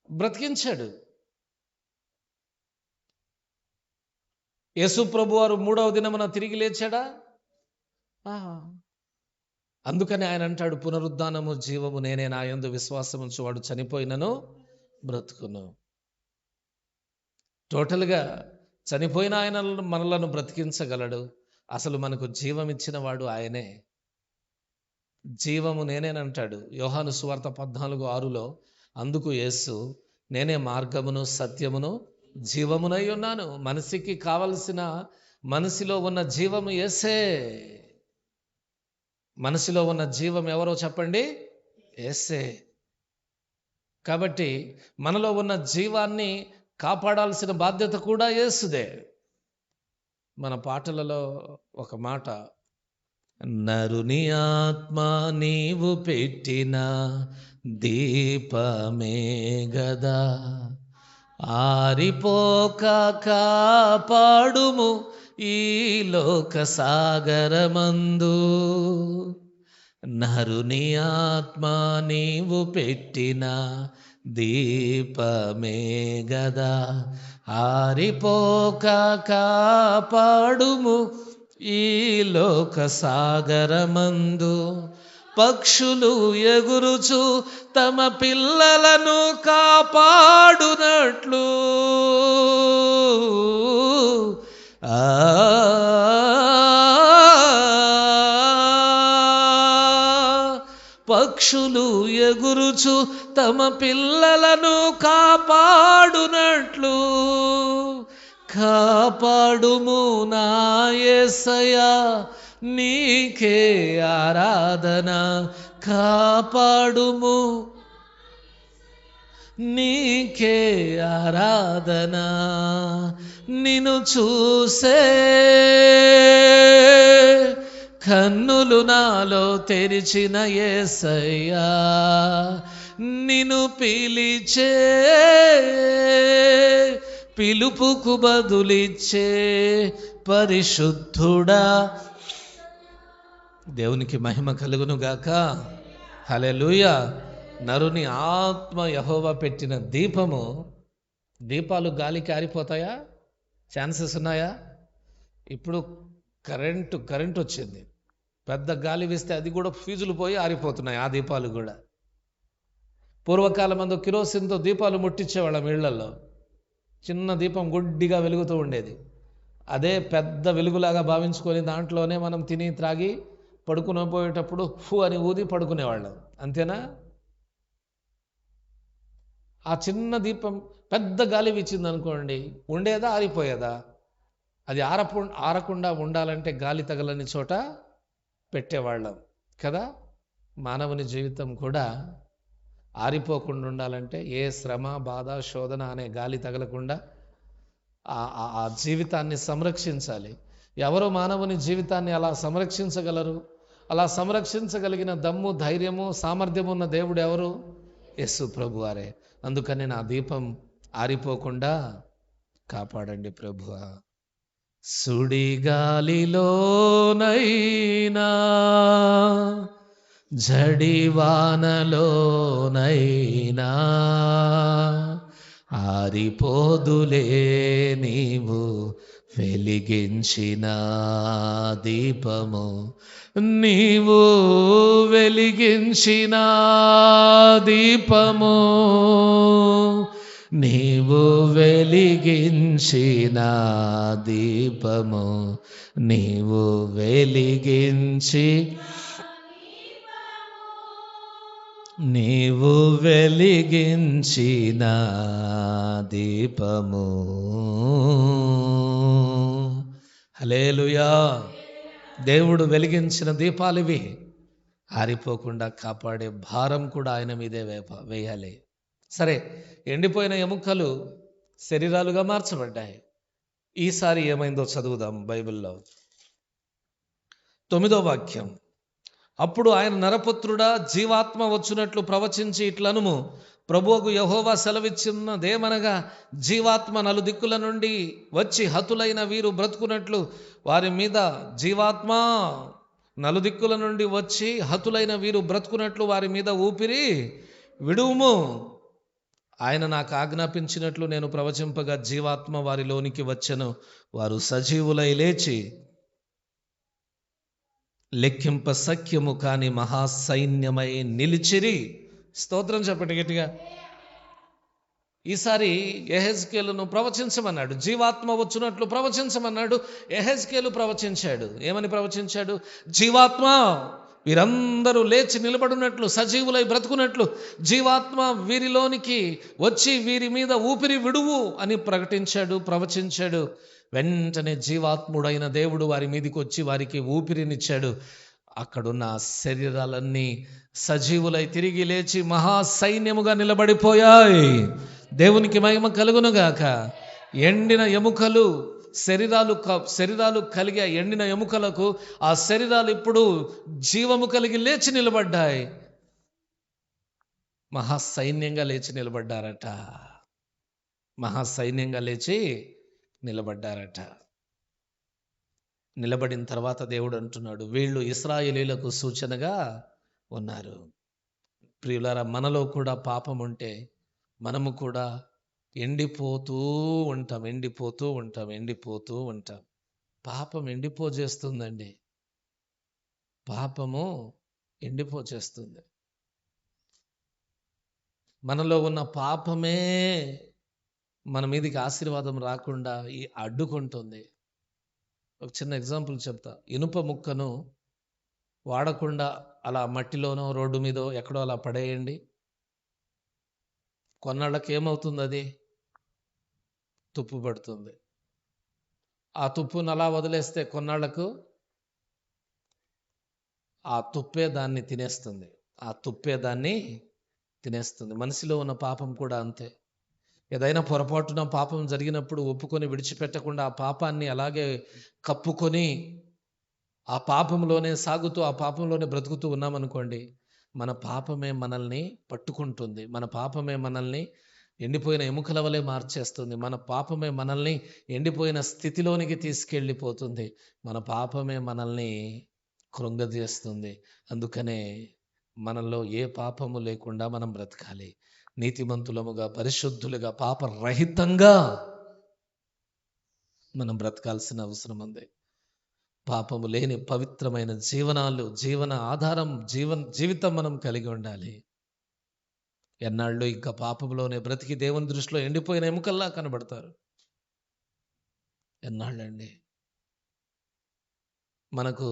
బ్రతికించాడు. యేసు ప్రభువారు 3వ దినమున తిరిగి లేచాడా? అందుకని ఆయన అంటాడు, పునరుద్ధానము జీవము నేనే, నా యందు విశ్వాసం ఉంచువాడు చనిపోయినను బ్రతుకును. టోటల్గా చనిపోయిన ఆయన మనలను బ్రతికించగలడు. అసలు మనకు జీవం ఇచ్చిన వాడు ఆయనే. జీవము నేనేనంటాడు యోహాను సువార్త 14:6లో. అందుకు యేసు, నేనే మార్గమును, సత్యమును, జీవమునై ఉన్నాను. మనిషికి కావలసిన, మనసులో ఉన్న జీవము యేసే. మనసులో ఉన్న జీవం ఎవరో చెప్పండి? యేసే. కాబట్టి మనలో ఉన్న జీవాన్ని కాపాడాల్సిన బాధ్యత కూడా యేసుదే. మన పాటలలో ఒక మాట, నరుని ఆత్మ నీవు పెట్టిన దీపమే గదా, ఆరిపోక కాపాడుము ఈ లోక సాగరమందు. నరుని ఆత్మ నీవు పెట్టిన దీపమే గదా, ఆరిపోక కాపాడుము ఈ లోక సాగరమందు. పక్షులు ఎగురుచు తమ పిల్లలను కాపాడునట్లు పక్షులు ఎగురుచు తమ పిల్లలను కాపాడునట్లు కాపాడుము నా యేసయ్యా, నీకే ఆరాధన. కాపాడుము, నీకే ఆరాధన. నిన్ను చూసే కన్నులు నాలో తెరిచిన యేసయ్యా, నిన్ను పిలిచే పిలుపుకు బదులిచ్చే పరిశుద్ధుడా. దేవునికి మహిమ కలుగును గాక. హల్లెలూయా. నరుని ఆత్మ యెహోవా పెట్టిన దీపము. దీపాలు గాలికి ఆరిపోతాయా? ఛాన్సెస్ ఉన్నాయా? ఇప్పుడు కరెంట్ వచ్చింది. పెద్ద గాలి వేస్తే అది కూడా ఫ్యూజులు పోయి ఆరిపోతున్నాయి ఆ దీపాలు కూడా. పూర్వకాలం మందు కిరోసిన్తో దీపాలు ముట్టించేవాళ్ళం ఇళ్లలో. చిన్న దీపం గుడ్డిగా వెలుగుతూ ఉండేది. అదే పెద్ద వెలుగులాగా భావించుకొని దాంట్లోనే మనం తిని త్రాగి పడుకుని పోయేటప్పుడు ఫు అని ఊది పడుకునేవాళ్ళం. అంతేనా? ఆ చిన్న దీపం పెద్ద గాలి వీచింది అనుకోండి, ఉండేదా ఆరిపోయేదా? అది ఆరకుండా ఉండాలంటే గాలి తగలని చోట పెట్టేవాళ్ళం కదా. మానవుని జీవితం కూడా ఆరిపోకుండా ఉండాలంటే ఏ శ్రమ, బాధ, శోధన అనే గాలి తగలకుండా ఆ జీవితాన్ని సంరక్షించాలి. ఎవరు మానవుని జీవితాన్ని అలా సంరక్షించగలరు? అలా సంరక్షించగలిగిన దమ్ము, ధైర్యము, సామర్థ్యము ఉన్న దేవుడు ఎవరు? యేసు ప్రభువారే. అందుకని నా దీపం ఆరిపోకుండా కాపాడండి ప్రభువా. సుడిగాలిలోనైనా జడివానలోనైనా ఆరిపోదులే నీవు వెలిగించిన దీపము. నీవు వెలిగించిన దీపము, నీవు వెలిగించిన దీపము, నీవు వెలిగించి నీవు వెలిగించిన దీపము. హల్లెలూయా. దేవుడు వెలిగించిన దీపాలివి. ఆరిపోకుండా కాపాడే భారం కూడా ఆయన మీదే వేయాలి. సరే, ఎండిపోయిన ఎముకలు శరీరాలుగా మార్చబడ్డాయి. ఈసారి ఏమైందో చదువుదాం బైబిల్లో. 9వ వాక్యం. అప్పుడు ఆయన, నరపుత్రుడా, జీవాత్మ వచ్చునట్లు ప్రవచించి ఇట్లనుము, ప్రభువుకు యెహోవా సెలవిచ్చినదేమనగా, జీవాత్మ నలుదిక్కుల నుండి వచ్చి హతులైన వీరు బ్రతుకున్నట్లు వారి మీద జీవాత్మ నలుదిక్కుల నుండి వచ్చి హతులైన వీరు బ్రతుకున్నట్లు వారి మీద ఊపిరి విడువుము. ఆయన నాకు ఆజ్ఞాపించినట్లు నేను ప్రవచింపగా జీవాత్మ వారిలోనికి వచ్చెను. వారు సజీవులై లేచి లెక్కింప సఖ్యము కాని మహాసైన్యమై నిలిచిరి. స్తోత్రం చెప్పండి గట్టిగా. ఈసారి యెహెజ్కేలును ప్రవచించమన్నాడు. జీవాత్మ వచ్చునట్లు ప్రవచించమన్నాడు. యెహెజ్కేలు ప్రవచించాడు. ఏమని ప్రవచించాడు? జీవాత్మ వీరందరూ లేచి నిలబడినట్లు, సజీవులై బ్రతుకున్నట్లు జీవాత్మ వీరిలోనికి వచ్చి వీరి మీద ఊపిరి విడువు అని ప్రకటించాడు, ప్రవచించాడు. వెంటనే జీవాత్ముడైన దేవుడు వారి మీదకి వచ్చి వారికి ఊపిరినిచ్చాడు. అక్కడున్న శరీరాలన్నీ సజీవులై తిరిగి లేచి మహాసైన్యముగా నిలబడిపోయాయి. దేవునికి మహిమ కలుగునుగాక. ఎండిన ఎముకలు, శరీరాలు కలిగే ఎండిన ఎముకలకు ఆ శరీరాలు ఇప్పుడు జీవము కలిగి లేచి నిలబడ్డాయి. మహాసైన్యంగా లేచి నిలబడ్డారట. మహాసైన్యంగా లేచి నిలబడ్డారట. నిలబడిన తర్వాత దేవుడు అంటున్నాడు, వీళ్ళు ఇశ్రాయేలీయులకు సూచనగా ఉన్నారు. ప్రియులారా, మనలో కూడా పాపం ఉంటే మనము కూడా ఎండిపోతూ ఉంటాం. పాపం ఎండిపోజేస్తుందండి. పాపము ఎండిపోచేస్తుంది. మనలో ఉన్న పాపమే మన మీదకి ఆశీర్వాదం రాకుండా అడ్డుకుంటుంది. ఒక చిన్న ఎగ్జాంపుల్ చెప్తా. ఇనుప ముక్కను వాడకుండా అలా మట్టిలోనో రోడ్డు మీదో ఎక్కడో అలా పడేయండి, కొన్నాళ్ళకి ఏమవుతుంది? అది తుప్పు పడుతుంది. ఆ తుప్పును అలా వదిలేస్తే కొన్నాళ్లకు ఆ తుప్పే దాన్ని తినేస్తుంది. ఆ తుప్పే దాన్ని తినేస్తుంది. మనిషిలో ఉన్న పాపం కూడా అంతే. ఏదైనా పొరపాటున పాపం జరిగినప్పుడు ఒప్పుకొని విడిచిపెట్టకుండా ఆ పాపాన్ని అలాగే కప్పుకొని ఆ పాపంలోనే సాగుతూ ఆ పాపంలోనే బ్రతుకుతూ ఉన్నామనుకోండి, మన పాపమే మనల్ని పట్టుకుంటుంది. మన పాపమే మనల్ని ఎండిపోయిన ఎముకల వలె మార్చేస్తుంది. మన పాపమే మనల్ని ఎండిపోయిన స్థితిలోనికి తీసుకెళ్ళిపోతుంది. మన పాపమే మనల్ని కృంగదీస్తుంది. అందుకనే మనలో ఏ పాపము లేకుండా మనం బ్రతకాలి. నీతిమంతులముగా, పరిశుద్ధులుగా, పాపరహితంగా మనం బ్రతకాల్సిన అవసరం ఉంది. పాపము లేని పవిత్రమైన జీవన ఆధారం, జీవితం మనం కలిగి ఉండాలి. ఎన్నాళ్ళు ఇంకా పాపంలోనే బ్రతికి దేవుని దృష్టిలో ఎండిపోయిన ఎముకల్లా కనబడతారు. ఎన్నాళ్ళండి? మనకు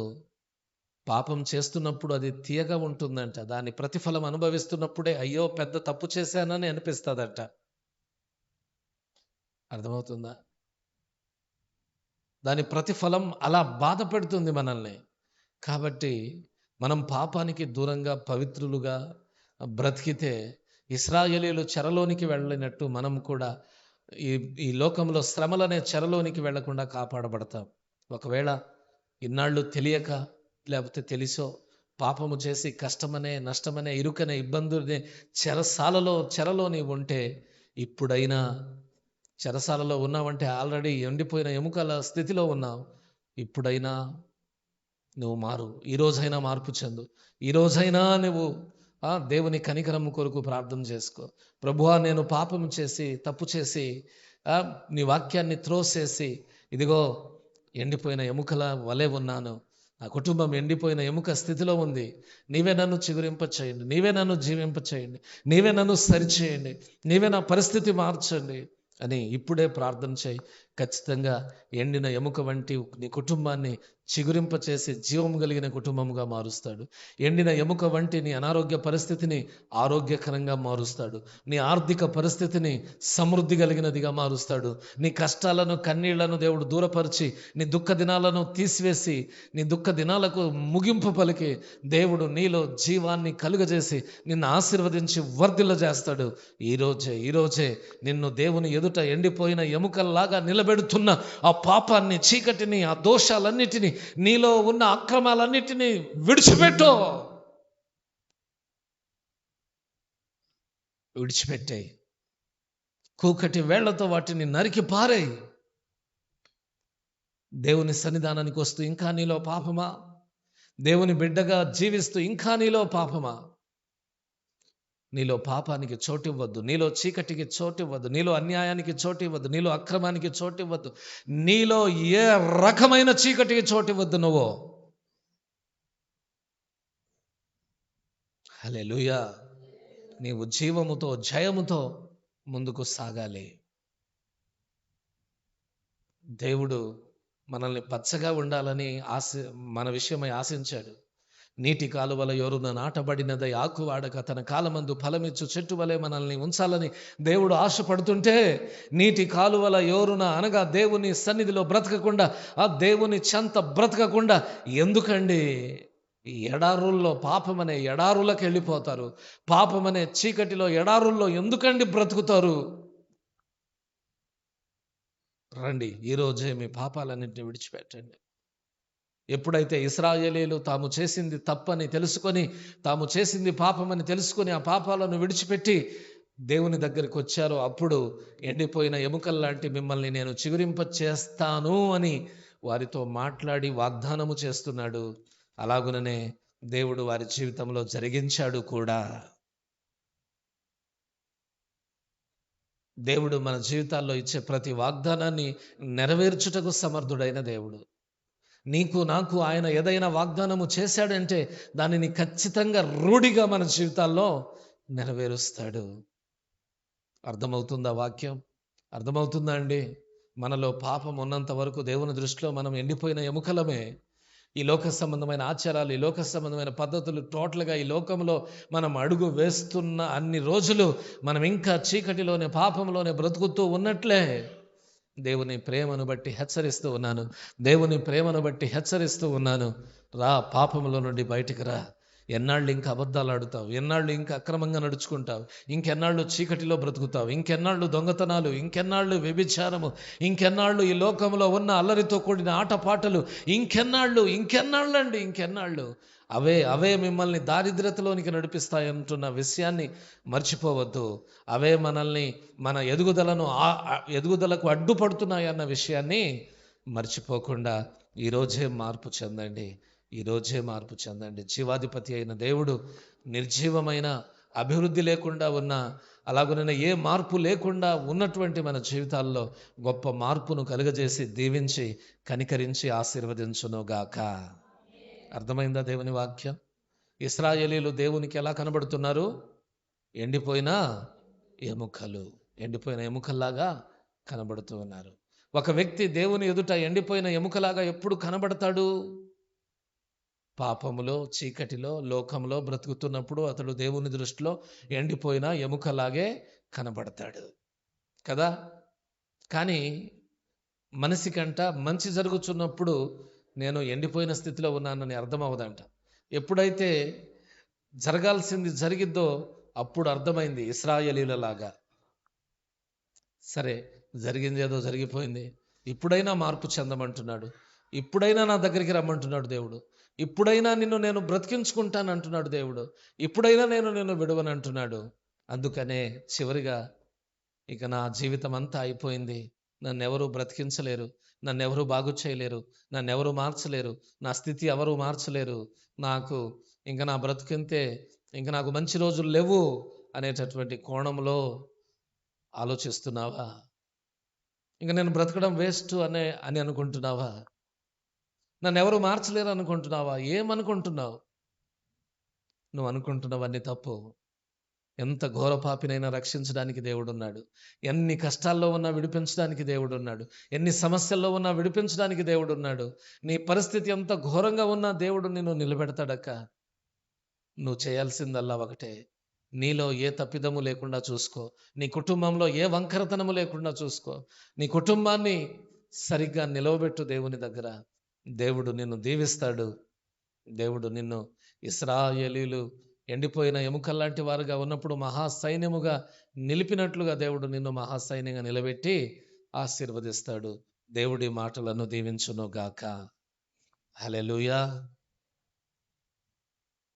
పాపం చేస్తున్నప్పుడు అది తీయగా ఉంటుందంట. దాని ప్రతిఫలం అనుభవిస్తున్నప్పుడే అయ్యో పెద్ద తప్పు చేశానని అనిపిస్తుందంట. అర్థమవుతుందా? దాని ప్రతిఫలం అలా బాధ పెడుతుంది మనల్ని. కాబట్టి మనం పాపానికి దూరంగా పవిత్రులుగా బ్రతికితే ఇశ్రాయేలీయులు చెరలోనికి వెళ్ళినట్టు మనం కూడా ఈ ఈ లోకంలో శ్రమలనే చెరలోనికి వెళ్లకుండా కాపాడబడతాం. ఒకవేళ ఇన్నాళ్ళు తెలియక లేకపోతే తెలిసో పాపము చేసి కష్టమనే, నష్టమనే, ఇరుకనే, ఇబ్బందులనే చెరలో నీవు ఉంటే, ఇప్పుడైనా చెరసాలలో ఉన్నావంటే ఆల్రెడీ ఎండిపోయిన ఎముకల స్థితిలో ఉన్నావు. ఇప్పుడైనా నువ్వు మారు. ఈరోజైనా మార్పు చెందు. ఈరోజైనా నువ్వు దేవుని కనికరం కొరకు ప్రార్థన చేసుకో. ప్రభువా, నేను పాపం చేసి, తప్పు చేసి, నీ వాక్యాన్ని త్రోసేసి ఇదిగో ఎండిపోయిన ఎముకల వలె ఉన్నాను. నా కుటుంబం ఎండిపోయిన ఎముక స్థితిలో ఉంది. నీవే నన్ను చిగురింప చేయండి, నీవే నన్ను జీవింప చేయండి, నీవే నన్ను సరిచేయండి, నీవే నా పరిస్థితి మార్చండి అని ఇప్పుడే ప్రార్థన చేయి. ఖచ్చితంగా ఎండిన ఎముక వంటి నీ కుటుంబాన్ని చిగురింప చేసి జీవం కలిగిన కుటుంబంగా మారుస్తాడు. ఎండిన ఎముక వంటి నీ అనారోగ్య పరిస్థితిని ఆరోగ్యకరంగా మారుస్తాడు. నీ ఆర్థిక పరిస్థితిని సమృద్ధి కలిగినదిగా మారుస్తాడు. నీ కష్టాలను, కన్నీళ్లను దేవుడు దూరపరిచి నీ దుఃఖ దినాలను తీసివేసి నీ దుఃఖ దినాలకు ముగింపు పలికి దేవుడు నీలో జీవాన్ని కలుగజేసి నిన్ను ఆశీర్వదించి వర్ధిల్ల చేస్తాడు. ఈరోజే నిన్ను దేవుని ఎదుట ఎండిపోయిన ఎముకల్లాగా నిలబెడుతున్న ఆ పాపాన్ని, చీకటిని, ఆ దోషాలన్నిటినీ, నీలో ఉన్న అక్రమాలన్నిటినీ విడిచిపెట్టే కూకటి వేళ్లతో వాటిని నరికి పారేయి. దేవుని సన్నిధానానికి వస్తూ ఇంకా నీలో పాపమా? దేవుని బిడ్డగా జీవిస్తూ ఇంకా నీలో పాపమా? నీలో పాపానికి చోటివ్వద్దు, నీలో చీకటికి చోటివ్వద్దు, నీలో అన్యాయానికి చోటివ్వద్దు, నీలో అక్రమానికి చోటివ్వద్దు, నీలో ఏ రకమైన చీకటికి చోటివ్వద్దు. నువ్వు హల్లెలూయా, నీవు జీవముతో, జయముతో ముందుకు సాగాలి. దేవుడు మనల్ని పచ్చగా ఉండాలని మన విషయమై ఆశించాడు. నీటి కాలువల యోరున నాటబడినదై ఆకు వాడక తన కాలమందు ఫలమిచ్చు చెట్టు వలె మనల్ని ఉంచాలని దేవుడు ఆశపడుతుంటే, నీటి కాలువల యోరున అనగా దేవుని సన్నిధిలో బ్రతకకుండా, ఆ దేవుని చెంత బ్రతకకుండా ఎందుకండి ఎడారుల్లో, పాపమనే ఎడారులకు వెళ్ళిపోతారు? పాపమనే చీకటిలో ఎడారుల్లో ఎందుకండి బ్రతుకుతారు? రండి, ఈరోజే మీ పాపాలన్నింటినీ విడిచిపెట్టండి. ఎప్పుడైతే ఇశ్రాయేలీయులు తాము చేసింది తప్పని తెలుసుకొని, తాము చేసింది పాపమని తెలుసుకొని ఆ పాపాలను విడిచిపెట్టి దేవుని దగ్గరికి వచ్చారో, అప్పుడు ఎండిపోయిన ఎముకల్లాంటి మిమ్మల్ని నేను చిగురింప చేస్తాను అని వారితో మాట్లాడి వాగ్దానము చేస్తున్నాడు. అలాగుననే దేవుడు వారి జీవితంలో జరిగించాడు కూడా. దేవుడు మన జీవితాల్లో ఇచ్చే ప్రతి వాగ్దానాన్ని నెరవేర్చుటకు సమర్థుడైన దేవుడు. నీకు నాకు ఆయన ఏదైనా వాగ్దానము చేశాడంటే దానిని ఖచ్చితంగా రూఢిగా మన జీవితాల్లో నెరవేరుస్తాడు. అర్థమవుతుందా వాక్యం? అర్థమవుతుందా అండి? మనలో పాపం ఉన్నంత వరకు దేవుని దృష్టిలో మనం ఎండిపోయిన ఎముకలమే. ఈ లోక సంబంధమైన ఆచారాలు, ఈ లోక సంబంధమైన పద్ధతులు, టోటల్గా ఈ లోకంలో మనం అడుగు వేస్తున్న అన్ని రోజులు మనం ఇంకా చీకటిలోనే, పాపంలోనే బ్రతుకుతూ ఉన్నట్లే. దేవుని ప్రేమను బట్టి హెచ్చరిస్తూ ఉన్నాను. దేవుని ప్రేమను బట్టి హెచ్చరిస్తూ ఉన్నాను. రా, పాపంలో నుండి బయటికి రా. ఎన్నాళ్ళు ఇంకా అబద్ధాలు ఆడుతావు? ఎన్నాళ్ళు ఇంకా అక్రమంగా నడుచుకుంటావు? ఇంకెన్నాళ్ళు చీకటిలో బ్రతుకుతావు? ఇంకెన్నాళ్ళు దొంగతనాలు? ఇంకెన్నాళ్ళు వ్యభిచారము? ఇంకెన్నాళ్ళు ఈ లోకంలో ఉన్న అల్లరితో కూడిన ఆటపాటలు? ఇంకెన్నాళ్ళు? అవే మిమ్మల్ని దారిద్ర్యతలోనికి నడిపిస్తాయంటున్న విషయాన్ని మర్చిపోవద్దు. అవే మనల్ని, మన ఎదుగుదలకు అడ్డుపడుతున్నాయన్న విషయాన్ని మర్చిపోకుండా ఈరోజే మార్పు చెందండి. జీవాధిపతి అయిన దేవుడు నిర్జీవమైన, అభివృద్ధి లేకుండా ఉన్న, అలాగునైనా ఏ మార్పు లేకుండా ఉన్నటువంటి మన జీవితాల్లో గొప్ప మార్పును కలుగజేసి, దీవించి, కనికరించి ఆశీర్వదించునుగాక. అర్థమైందా దేవుని వాక్యం? ఇశ్రాయేలీలు దేవునికి ఎలా కనబడుతున్నారు? ఎండిపోయిన ఎముకల్లాగా కనబడుతూ ఉన్నారు. ఒక వ్యక్తి దేవుని ఎదుట ఎండిపోయిన ఎముకలాగా ఎప్పుడు కనబడతాడు? పాపములో, చీకటిలో, లోకంలో బ్రతుకుతున్నప్పుడు అతడు దేవుని దృష్టిలో ఎండిపోయిన ఎముకలాగే కనబడతాడు కదా. కానీ మనిషికంట మంచి జరుగుతున్నప్పుడు నేను ఎండిపోయిన స్థితిలో ఉన్నానని అర్థం అవ్వదంట. ఎప్పుడైతే జరగాల్సింది జరిగిద్దో అప్పుడు అర్థమైంది ఇశ్రాయేలీలలాగా. సరే, జరిగింది ఏదో జరిగిపోయింది, ఇప్పుడైనా మార్పు చెందమంటున్నాడు, ఇప్పుడైనా నా దగ్గరికి రమ్మంటున్నాడు దేవుడు, ఇప్పుడైనా నేను బ్రతికించుకుంటాను అంటున్నాడు దేవుడు, ఇప్పుడైనా నేను విడవనంటున్నాడు. అందుకనే చివరిగా ఇక నా జీవితం అంతా అయిపోయింది, నన్నెవరూ బ్రతికించలేరు, నన్నెవరూ బాగు చేయలేరు, నన్నెవరూ మార్చలేరు, నా స్థితి ఎవరూ మార్చలేరు, నా బ్రతికింతే, ఇంకా నాకు మంచి రోజులు లేవు అనేటటువంటి కోణంలో ఆలోచిస్తున్నావా? ఇంకా నేను బ్రతకడం వేస్ట్ అని అనుకుంటున్నావా? నన్ను ఎవరు మార్చలేరు అనుకుంటున్నావా? ఏమనుకుంటున్నావు? నువ్వు అనుకుంటున్నవన్నీ తప్పు. ఎంత ఘోర పాపినైనా రక్షించడానికి దేవుడున్నాడు. ఎన్ని కష్టాల్లో ఉన్నా విడిపించడానికి దేవుడున్నాడు. ఎన్ని సమస్యల్లో ఉన్నా విడిపించడానికి దేవుడున్నాడు. నీ పరిస్థితి ఎంత ఘోరంగా ఉన్నా దేవుడు నిన్ను నిలబెడతాడక్క. నువ్వు చేయాల్సిందల్లా ఒకటే, నీలో ఏ తప్పిదము లేకుండా చూసుకో, నీ కుటుంబంలో ఏ వంకరతనము లేకుండా చూసుకో, నీ కుటుంబాన్ని సరిగ్గా నిలవబెట్టు దేవుని దగ్గర. దేవుడు నిన్ను దీవిస్తాడు. దేవుడు నిన్ను ఇశ్రాయేలీలు ఎండిపోయిన ఎముకల్లాంటి వారుగా ఉన్నప్పుడు మహాసైన్యముగా నిలిపినట్లుగా దేవుడు నిన్ను మహాసైన్యంగా నిలబెట్టి ఆశీర్వదిస్తాడు. దేవుడి మాటలను దీవించును గాక. హల్లెలూయా.